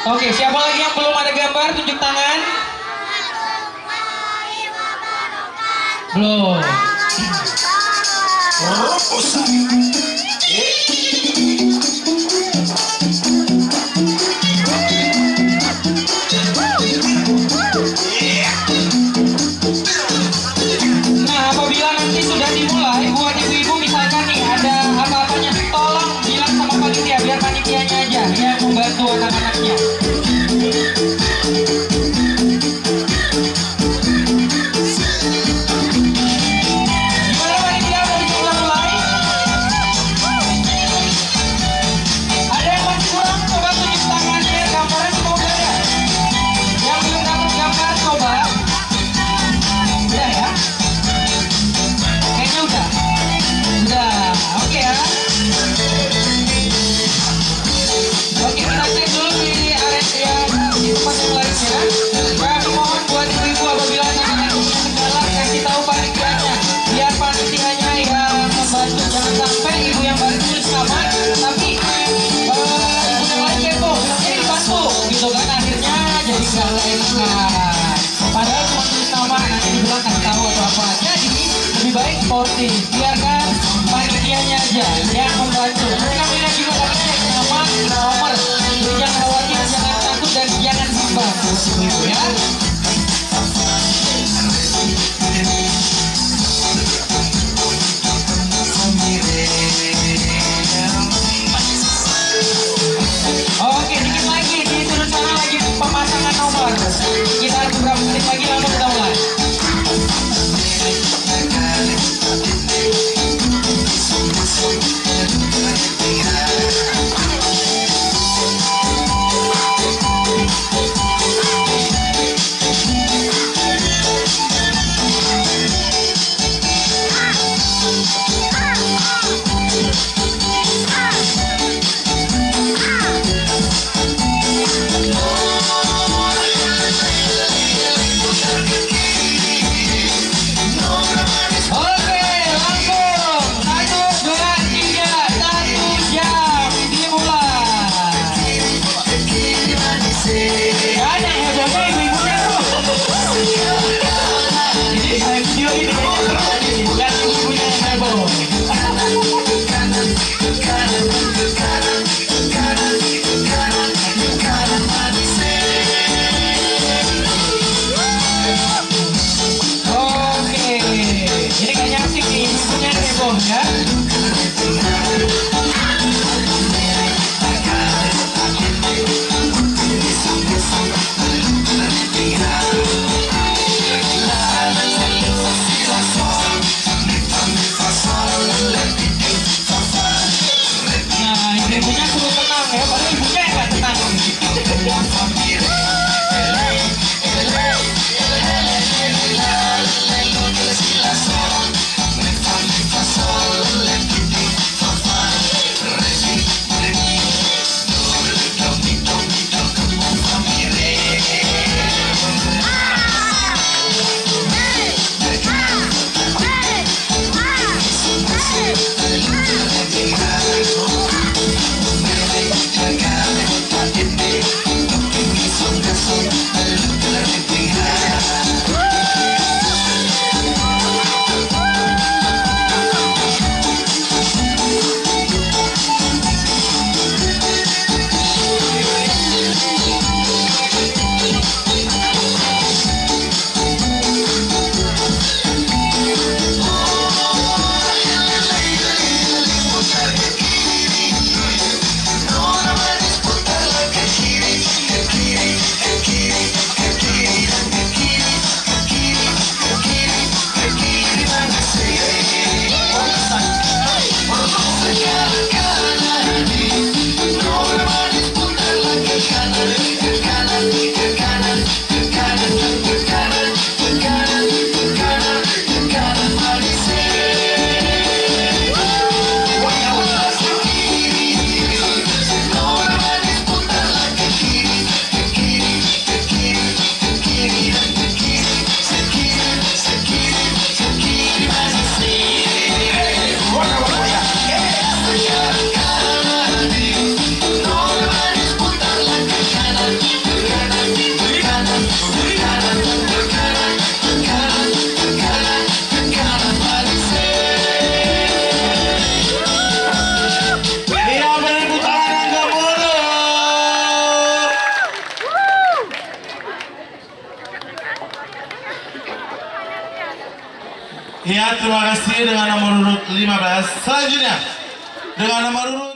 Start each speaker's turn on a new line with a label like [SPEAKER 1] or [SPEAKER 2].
[SPEAKER 1] Oke, siapa lagi yang belum ada gambar? Tunjuk tangan. Belum. Nah, apabila nanti sudah dimulai, buat ibu-ibu misalkan nih ada apa-apanya, tolong bilang sama panitia biar panitianya aja yang membantu anak-anaknya. Gimana panitia, udah bisa kita mulai? Ada yang masih kurang? Coba tunjuk tangannya, gambarnya semoga ada. Yang belum dapat gambar, coba. Udah ya? Kayaknya udah. Udah, oke ya. Oke, kita cek dulu di area di tempat yang lainnya. Kami mohon buat ibu-ibu apabila anak-anak punya kendala kasih tahu panitianya, biar panitianya yang membantu. Jangan sampai ibu yang bantu sama, tapi ibu yang lain kepo, jadi dibantu, gitu kan akhirnya jadi nggak enakan. Padahal cuma tulis nama, nanti dibilang kasih tahu atau apa. Jadi lebih baik sportif, biarkan panitianya aja yang membantu. Nanti kami juga akan cek nama, nomor. Jadi jangan khawatir, jangan takut dan jangan bimbang, ibu ya. Oke, dikit lagi di sudut sana lagi pemasangan nomor. Kita beberapa menit lagi langsung kita mulai. Oke, langsung 1, 2, 3,
[SPEAKER 2] Ya, terima kasih dengan nomor urut 15. Selanjutnya dengan nomor urut